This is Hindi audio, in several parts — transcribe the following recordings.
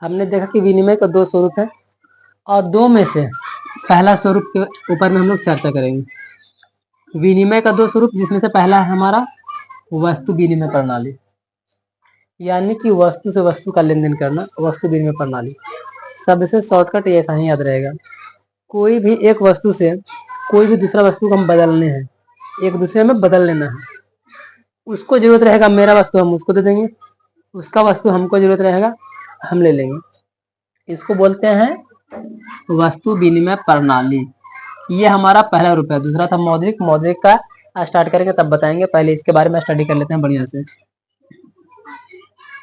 हमने देखा कि विनिमय का दो स्वरूप है और दो में से पहला स्वरूप के ऊपर में हम लोग चर्चा करेंगे। विनिमय का दो स्वरूप, जिसमें से पहला है हमारा वस्तु विनिमय प्रणाली, यानी कि वस्तु से वस्तु का लेन देन करना, वस्तु विनिमय प्रणाली। सबसे शॉर्टकट ऐसा ही याद रहेगा, कोई भी एक वस्तु से कोई भी दूसरा वस्तु को हम बदलने हैं, एक दूसरे में बदल लेना है। उसको जरूरत रहेगा मेरा वस्तु हम उसको दे देंगे, उसका वस्तु हमको जरूरत रहेगा हम ले लेंगे। इसको बोलते हैं वस्तु विनिमय प्रणाली। ये हमारा पहला रूप है। दूसरा था मौद्रिक। मौद्रिक का स्टार्ट करेंगे तब बताएंगे, पहले इसके बारे में स्टडी कर लेते हैं बढ़िया से।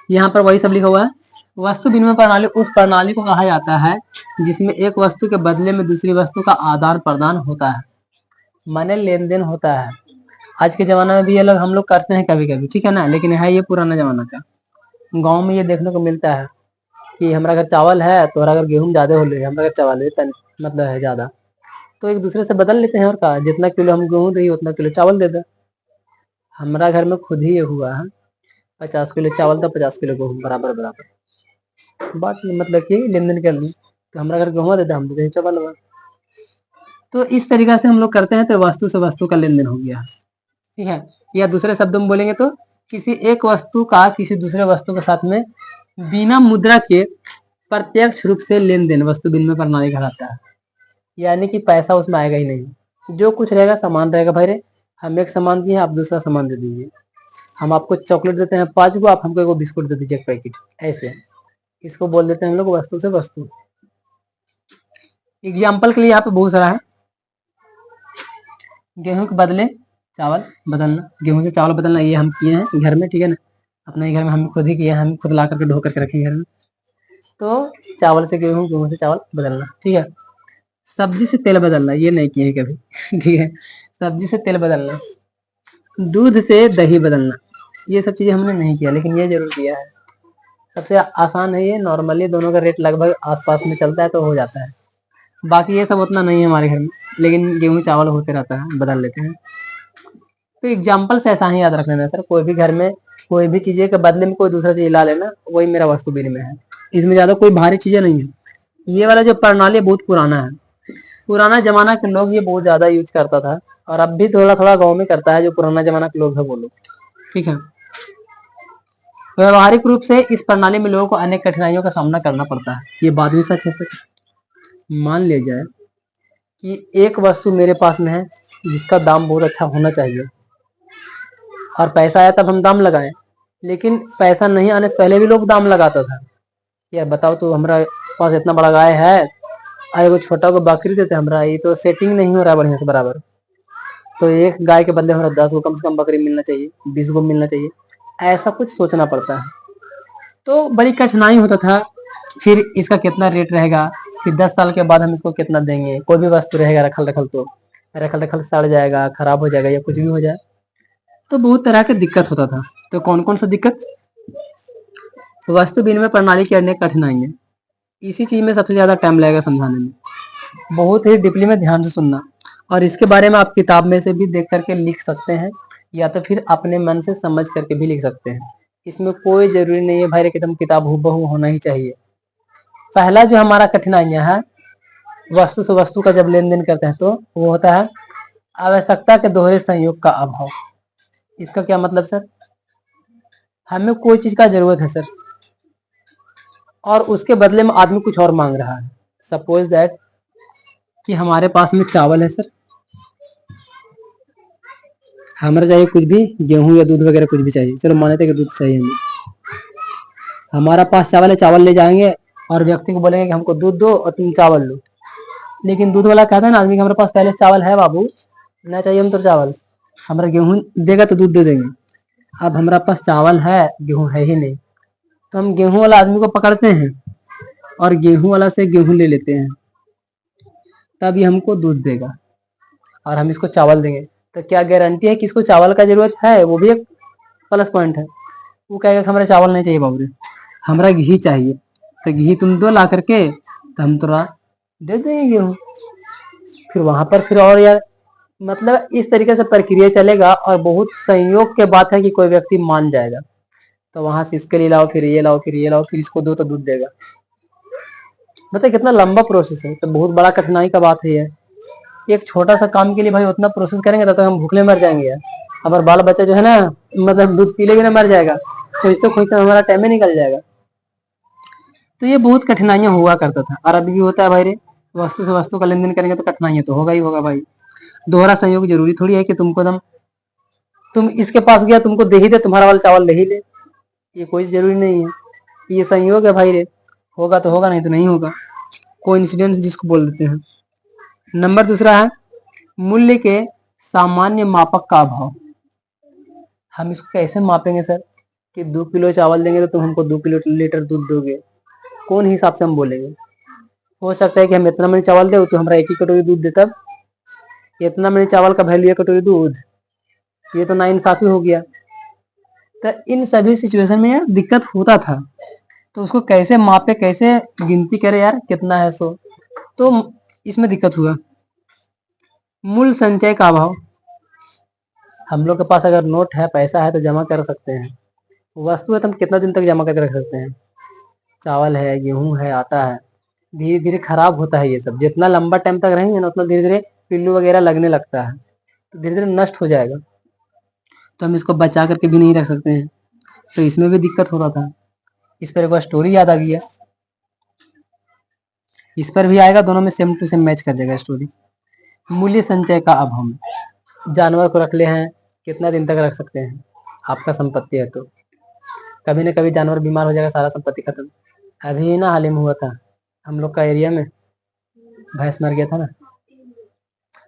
यहाँ पर वही सब लिखा हुआ है। वस्तु विनिमय प्रणाली उस प्रणाली को कहा जाता है जिसमें एक वस्तु के बदले में दूसरी वस्तु का आदान प्रदान होता है, माने लेन देन होता है। आज के जमाने में भी ये लोग हम लोग करते हैं कभी कभी, ठीक है ना, लेकिन है ये पुराना जमाना का। गाँव में ये देखने को मिलता है कि हमारा अगर चावल है तो अगर गेहूं ज्यादा हो रही है, हमारा अगर चावल है मतलब है ज्यादा, तो एक दूसरे से बदल लेते हैं और कहा जितना किलो हम गेहूं दे उतना किलो चावल दे दे। हमारा घर में खुद ही ये हुआ है, 50 किलो चावल था, 50 किलो गेहूं बराबर बराबर बात, मतलब कि लेन देन कर ली। तो हमारा घर गेहूं देता, हम दे चावल हुआ। तो इस तरीका से हम लोग करते हैं, तो वस्तु से वस्तु का लेन देन हो गया, ठीक है। या दूसरे शब्दों में बोलेंगे तो किसी एक वस्तु का किसी दूसरे वस्तु के साथ में बिना मुद्रा के प्रत्यक्ष रूप से लेन देन वस्तु विनिमय प्रणाली कहलाता है। यानी कि पैसा उसमें आएगा ही नहीं, जो कुछ रहेगा सामान रहेगा। भाई रे हम एक सामान दिए, आप दूसरा सामान दे दीजिए। हम आपको चॉकलेट देते हैं 5 गो, आप हमको 1 बिस्कुट दे दीजिए, 1 पैकेट, ऐसे। इसको बोल देते हैं हम लोग वस्तु से वस्तु। एग्जाम्पल के लिए यहाँ पे बहुत सारा है। गेहूं के बदले चावल बदलना, गेहूं से चावल बदलना, ये हम किए हैं घर में, ठीक है ना। अपने घर में हम खुद ही किए हैं, हम खुद ला करके ढो करके रखे घर में। तो चावल से गेहूं, गेहूं से चावल बदलना, ठीक है। सब्जी से तेल बदलना, ये नहीं किए कभी ठीक है। सब्जी से तेल बदलना, दूध से दही बदलना, ये सब चीजें हमने नहीं किया, लेकिन ये जरूर किया है। सबसे आसान है ये, नॉर्मली दोनों का रेट लगभग आसपास में चलता है तो हो जाता है। बाकी ये सब उतना नहीं है हमारे घर में, लेकिन गेहूं चावल होते रहता है, बदल लेते हैं। तो एग्जाम्पल से ऐसा ही याद रख लेना सर, कोई भी घर में कोई भी चीजें के बदले में कोई दूसरा चीज ला लेना, वही मेरा वस्तु विनिमय है। इसमें ज्यादा कोई भारी चीजें नहीं है। ये वाला जो प्रणाली बहुत पुराना है, पुराना जमाना के लोग ये बहुत ज्यादा यूज करता था, और अब भी थोड़ा थोड़ा गाँव में करता है जो पुराना जमाना के लोग है वो लोग, ठीक है। व्यवहारिक रूप से इस प्रणाली में लोगों को अनेक कठिनाइयों का सामना करना पड़ता है। ये बात भी सच है सर। मान लिया जाए कि एक वस्तु मेरे पास में है जिसका दाम बहुत अच्छा होना चाहिए, और पैसा आया तब हम दाम लगाएं, लेकिन पैसा नहीं आने से पहले भी लोग दाम लगाता था। यार बताओ, तो हमारा पास इतना बड़ा गाय है और एगो छोटा को बकरी देते हमरा, ये तो सेटिंग नहीं हो रहा है बढ़िया से बराबर। तो एक गाय के बदले हमारा 10 गो कम से कम बकरी मिलना चाहिए, 20 गो मिलना चाहिए, ऐसा कुछ सोचना पड़ता है। तो बड़ी कठिनाई होता था। फिर इसका कितना रेट रहेगा, फिर 10 साल के बाद हम इसको कितना देंगे। कोई भी वस्तु रहेगा रखल रखल तो रखल रखल सड़ जाएगा, खराब हो जाएगा, या कुछ भी हो जाए, तो बहुत तरह के दिक्कत होता था। तो कौन कौन सा दिक्कत? वस्तु विनिमय प्रणाली की अनेक कठिनाइयां, इसी चीज में सबसे ज्यादा टाइम लगेगा समझाने में। बहुत ही डीपली में ध्यान से सुनना, और इसके बारे में आप किताब में से भी देख करके लिख सकते हैं, या तो फिर अपने मन से समझ करके भी लिख सकते हैं। इसमें कोई जरूरी नहीं है भाई एकदम किताब हूबहू होना ही चाहिए। पहला जो हमारा कठिनाइयां है, वस्तु से वस्तु का जब लेन देन करते हैं तो वो होता है आवश्यकता के दोहरे संयोग का अभाव। इसका क्या मतलब सर? हमें कोई चीज का जरूरत है सर, और उसके बदले में आदमी कुछ और मांग रहा है। सपोज दैट कि हमारे पास में चावल है सर, हमारा चाहिए कुछ भी, गेहूं या दूध वगैरह कुछ भी चाहिए, चलो मानते हैं कि दूध चाहिए हमें। हमारा पास चावल है, चावल ले जाएंगे और व्यक्ति को बोलेंगे कि हमको दूध दो और तुम चावल लो। लेकिन दूध वाला कहता है ना आदमी कि हमारे पास पहले चावल है बाबू, ना चाहिए हम तो चावल, हमारा गेहूं देगा तो दूध दे देंगे। अब हमारा पास चावल है, गेहूं है ही नहीं, तो हम गेहूं वाला आदमी को पकड़ते हैं और गेहूं वाला से गेहूं ले लेते हैं, तब ये हमको दूध देगा और हम इसको चावल देंगे। तो क्या गारंटी है कि इसको चावल का जरूरत है? वो भी एक प्लस पॉइंट है। वो कहेगा कि हमारा चावल नहीं चाहिए बाबू, हमारा घी चाहिए, तो घी तुम दो ला करके, तो हम थोड़ा दे देंगे गेहूं। फिर वहां पर फिर और यार, मतलब इस तरीके से प्रक्रिया चलेगा, और बहुत संयोग के बात है कि कोई व्यक्ति मान जाएगा। तो वहां से इसके लिए लाओ, फिर ये लाओ, फिर ये लाओ, फिर इसको दो तो दूध देगा। बताइए कितना लंबा प्रोसेस है, तो बहुत बड़ा कठिनाई का बात है ये। एक छोटा सा काम के लिए भाई उतना प्रोसेस करेंगे तब तक हम भूखले मर जाएंगे यार। अगर बाल बच्चा जो है ना, मतलब दूध पी लेगी ना मर जाएगा, खोजते खोजते हमारा टाइम ही निकल जाएगा। तो ये बहुत कठिनाइयां हुआ करता था, और अभी भी होता है भाई रे। वस्तु से वस्तु का लेन देन करेंगे तो कठिनाइयां तो होगा ही होगा भाई। दोहरा संयोग जरूरी थोड़ी है कि तुमको तुम इसके पास गया तुमको दे ही दे, तुम्हारा वाला चावल ले ही ले, ये कोई जरूरी नहीं है। ये संयोग है भाई रे, होगा तो होगा, नहीं तो नहीं होगा। कोइंसिडेंस जिसको बोल देते हैं। नंबर दूसरा है मूल्य के सामान्य मापक का अभाव। हम इसको कैसे मापेंगे सर कि 2 किलो चावल देंगे तो तुम हमको 2 लीटर दूध दोगे, कौन हिसाब से हम बोलेंगे? हो सकता है कि हम इतना मनी चावल दे तो हमारा 1 ही कटोरी दूध दे, तब इतना मनी चावल का वैल्यू 1 कटोरी दूध, ये तो नाइंसाफी हो गया। तो इन सभी सिचुएशन में यार दिक्कत होता था, तो उसको कैसे मापे, कैसे गिनती करे यार कितना है सो, तो इसमें दिक्कत हुआ। मूल संचय का अभाव। हम लोग के पास अगर नोट है, पैसा है तो जमा कर सकते हैं, वस्तु है तो हम कितना दिन तक जमा करके रख सकते हैं? चावल है, गेहूं है, आटा है, धीरे धीरे खराब होता है ये सब। जितना लंबा टाइम तक रहेंगे ना उतना धीरे धीरे पिल्लू वगैरह लगने लगता है, तो धीरे धीरे नष्ट हो जाएगा। तो हम इसको बचा करके भी नहीं रख सकते हैं, तो इसमें भी दिक्कत होता था। इस पर एक बार स्टोरी याद आ गई है, इस पर भी आएगा, दोनों में सेम टू सेम मैच कर जाएगा स्टोरी। मूल्य संचय का अभाव। जानवर को रख ले हैं, कितना दिन तक रख सकते हैं? आपका संपत्ति है तो कभी न कभी जानवर बीमार हो जाएगा, सारा संपत्ति खत्म। अभी ना हाल ही में हुआ था हम लोग का एरिया में, भैंस मर गया था ना।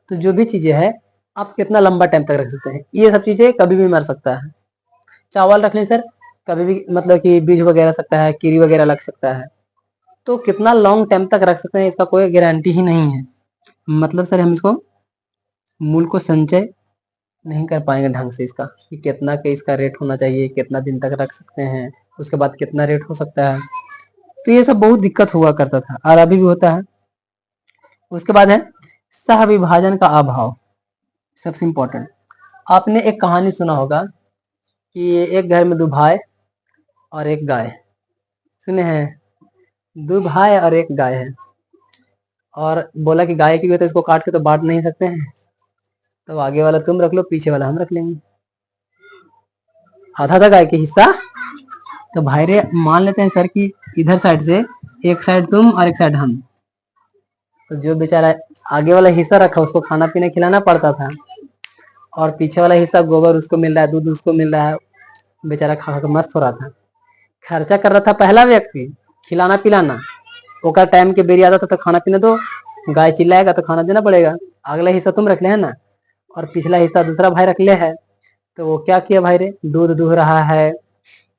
तो जो भी चीजें है आप कितना लंबा टाइम तक रख सकते हैं? ये सब चीजें कभी भी मर सकता है। चावल रख लें सर, कभी भी मतलब कि बीज वगैरह सकता है, कीड़ी वगैरह लग सकता है, तो कितना लॉन्ग टाइम तक रख सकते हैं इसका कोई गारंटी ही नहीं है। मतलब सर हम इसको मूल को संचय नहीं कर पाएंगे ढंग से इसका, कि कितना के इसका रेट होना चाहिए, कितना दिन तक रख सकते हैं, उसके बाद कितना रेट हो सकता है। तो ये सब बहुत दिक्कत हुआ करता था, और अभी भी होता है। उसके बाद है सह विभाजन का अभाव, सबसे इंपॉर्टेंट। आपने एक कहानी सुना होगा कि एक घर में 2 भाई और एक गाय, सुने हैं? 2 भाई और एक गाय है, और बोला कि गाय की भी तो इसको काट के तो बांट नहीं सकते हैं, तो आगे वाला तुम रख लो, पीछे वाला हम रख लेंगे, आधा आधा गाय के हिस्सा। तो भाई रे मान लेते हैं सर कि इधर साइड से एक साइड तुम और एक साइड हम, तो जो बेचारा आगे वाला हिस्सा रखा उसको खाना पीना खिलाना पड़ता था, और पीछे वाला हिस्सा गोबर उसको मिल रहा है, दूध उसको मिल रहा है, बेचारा खा खा मस्त हो रहा था। खर्चा कर रहा था पहला व्यक्ति, खिलाना पिलाना, ओकर टाइम के बेरी आता था तो खाना पीना दो, गाय चिल्लाएगा तो खाना देना पड़ेगा। अगला हिस्सा तुम रख ले है ना, और पिछला हिस्सा दूसरा भाई रख ले है, तो वो क्या किया भाई रे, दूध दूह रहा है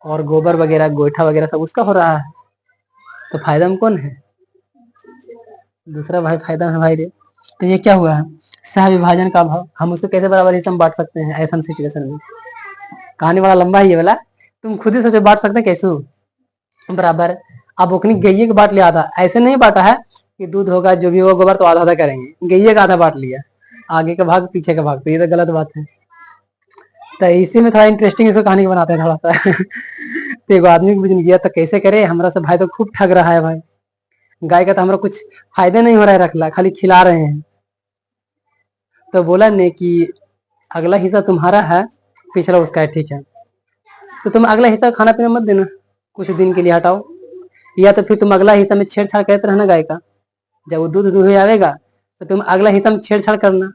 और गोबर वगैरह गोईठा वगैरह सब उसका हो रहा है, तो फायदा में कौन है? दूसरा भाई फायदा है भाई रे। तो ये क्या हुआ है, सह विभाजन का अभाव। हम उसको कैसे बराबर हिस्सा में बांट सकते हैं ऐसा सिचुएशन में? कहानी बड़ा लंबा है ये वाला, तुम खुद ही सोचो बांट सकते हैं कैसे बराबर? अब अपनी गैये को बांट लिया आधा, ऐसे नहीं बांटा है कि दूध होगा जो भी होगा गोबर तो आधा आधा करेंगे, गैये का आधा बांट लिया, आगे का भाग पीछे का भाग, तो ये तो गलत बात है। तो इसी में थोड़ा इंटरेस्टिंग इसको कहानी बनाते हैं थोड़ा सा। तो एक आदमी को बुझ गया तो कैसे करे, हमारा से भाई तो खूब ठग रहा है भाई, गाय का तो हमारा कुछ फायदा नहीं हो रहा है, रख ला खाली खिला रहे हैं। तो बोला ने कि अगला हिस्सा तुम्हारा है, पिछला उसका है, ठीक है, तो तुम अगला हिस्सा खाना पीना मत देना, कुछ दिन के लिए हटाओ, या तो फिर तुम अगला हिस्सा में छेड़छाड़ करते रहना गाय का, जब वो दूध दूहे आवेगा तो तुम अगला हिस्सा में छेड़छाड़ करना,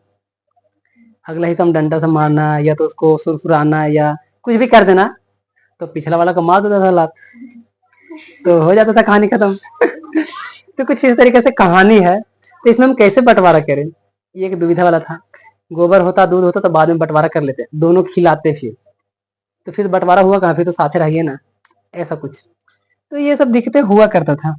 अगला हिस्सा में डंडा से मारना या तो उसको सुरसुराना या कुछ भी कर देना, तो पिछला वाला को मार देता था लात, तो हो जाता था कहानी खत्म। तो कुछ इस तरीके से कहानी है। तो इसमें हम कैसे बंटवारा करें, ये एक दुविधा वाला था। गोबर होता दूध होता तो बाद में बंटवारा कर लेते, दोनों खिलाते फिर, तो फिर बंटवारा हुआ कहाँ, फिर तो साथे रहिए ना, ऐसा कुछ। तो ये सब दिक्कतें हुआ करता था।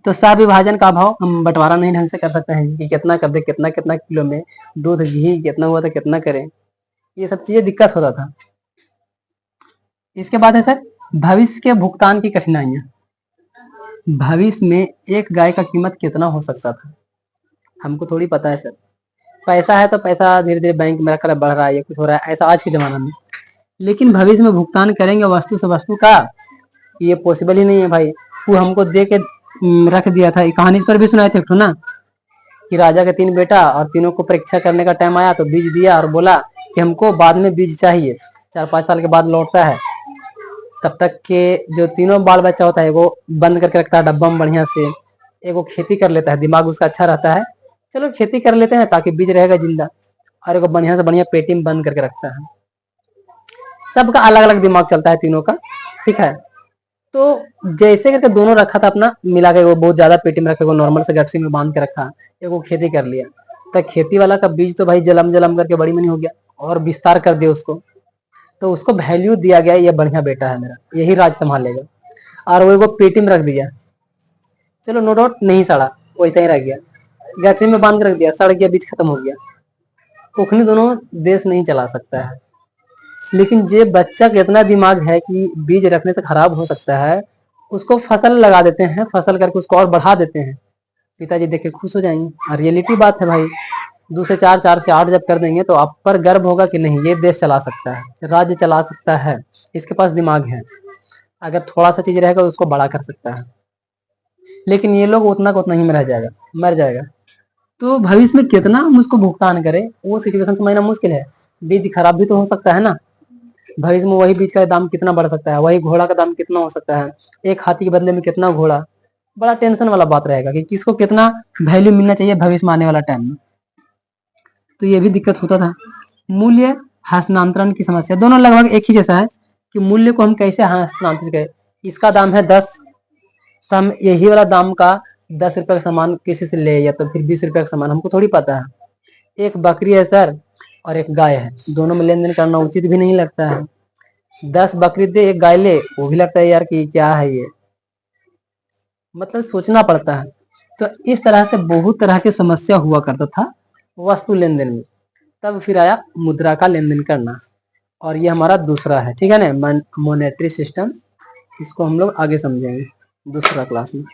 तो सह विभाजन का अभाव, हम बंटवारा नहीं ढंग से कर सकते हैं कि कितना कर दे, कितना कितना किलो में दूध घी कितना हुआ तो कितना करें, ये सब चीजें दिक्कत होता था। इसके बाद है सर भविष्य के भुगतान की कठिनाइयां। भविष्य में एक गाय का कीमत कितना हो सकता था, हमको थोड़ी पता है सर। पैसा है तो पैसा धीरे धीरे बैंक में रखकर बढ़ रहा है या कुछ हो रहा है ऐसा आज के जमाना में, लेकिन भविष्य में भुगतान करेंगे वस्तु से वस्तु का, ये पॉसिबल ही नहीं है भाई। वो हमको दे के रख दिया था। कहानी इस पर भी सुनाए थे एक ठो ना, कि राजा के 3 बेटा और तीनों को परीक्षा करने का टाइम आया तो बीज दिया और बोला कि हमको बाद में बीज चाहिए। 4-5 साल के बाद लौटता है, तब तक के जो तीनों बाल बच्चा होता है वो बंद करके रखता है डब्बा में बढ़िया से। एक वो खेती कर लेता है, दिमाग उसका अच्छा रहता है, चलो खेती कर लेते हैं ताकि बीज रहेगा जिंदा। और एक बढ़िया से बढ़िया पेटी में बंद करके रखता है। सबका अलग अलग दिमाग चलता है तीनों का, ठीक है। तो जैसे करके दोनों रखा था अपना मिला के, वो बहुत ज्यादा पेटी में रखे, वो नॉर्मल से गठरी में बांध के रखा, एक वो खेती कर लिया। तो खेती वाला का बीज तो भाई जलम जलम करके बड़ी मनी हो गया और विस्तार कर दिया उसको। तो उसको वैल्यू दिया गया, ये बढ़िया बेटा है मेरा, यही राज संभालेगा। और वो पेटी में रख दिया, चलो नो डाउट नहीं सड़ा, वैसा ही रह गया, गठरी में बांध के रख दिया, सड़ गया, बीज खत्म हो गया। उखनी दोनों देश नहीं चला सकता है। लेकिन जे बच्चा का इतना दिमाग है कि बीज रखने से खराब हो सकता है, उसको फसल लगा देते हैं, फसल करके उसको और बढ़ा देते हैं। पिताजी देख के खुश हो जाएंगे। और रियलिटी बात है भाई, 2 से 4, 4 से 8 जब कर देंगे तो आप पर गर्व होगा कि नहीं ये देश चला सकता है, राज्य चला सकता है, इसके पास दिमाग है। अगर थोड़ा सा चीज रहेगा उसको बड़ा कर सकता है। लेकिन ये लोग उतना का उतना ही में रह जाएगा, मर जाएगा। तो भविष्य में कितना हम उसको भुगतान करें, वो सिचुएशन समझना मुश्किल है। बीज खराब भी तो हो सकता है ना, भविष्य में वही बीज का दाम कितना बढ़ सकता है, वही घोड़ा का दाम कितना हो सकता है, एक हाथी के बदले में कितना घोड़ा। बड़ा टेंशन वाला बात रहेगा कि किसको कितना वैल्यू मिलना चाहिए भविष्य में आने वाला टाइम में। तो ये भी दिक्कत होता था। मूल्य हस्तांतरण की समस्या, दोनों लगभग एक ही जैसा है कि मूल्य को हम कैसे हस्तांतरित करें। इसका दाम है 10, तो हम यही वाला दाम का 10 रुपए का सामान किसी से ले, या तो फिर 20 रुपए का सामान, हमको थोड़ी पता है। एक बकरी है सर और एक गाय है, दोनों में लेन देन करना उचित भी नहीं लगता है। 10 बकरी दे, एक गाय ले, वो भी लगता है यार कि क्या है ये, मतलब सोचना पड़ता है। तो इस तरह से बहुत तरह की समस्या हुआ करता था वस्तु लेन देन में। तब फिर आया मुद्रा का लेन देन करना, और ये हमारा दूसरा है, ठीक है ना, मॉनेटरी सिस्टम। इसको हम लोग आगे समझेंगे दूसरा क्लास में।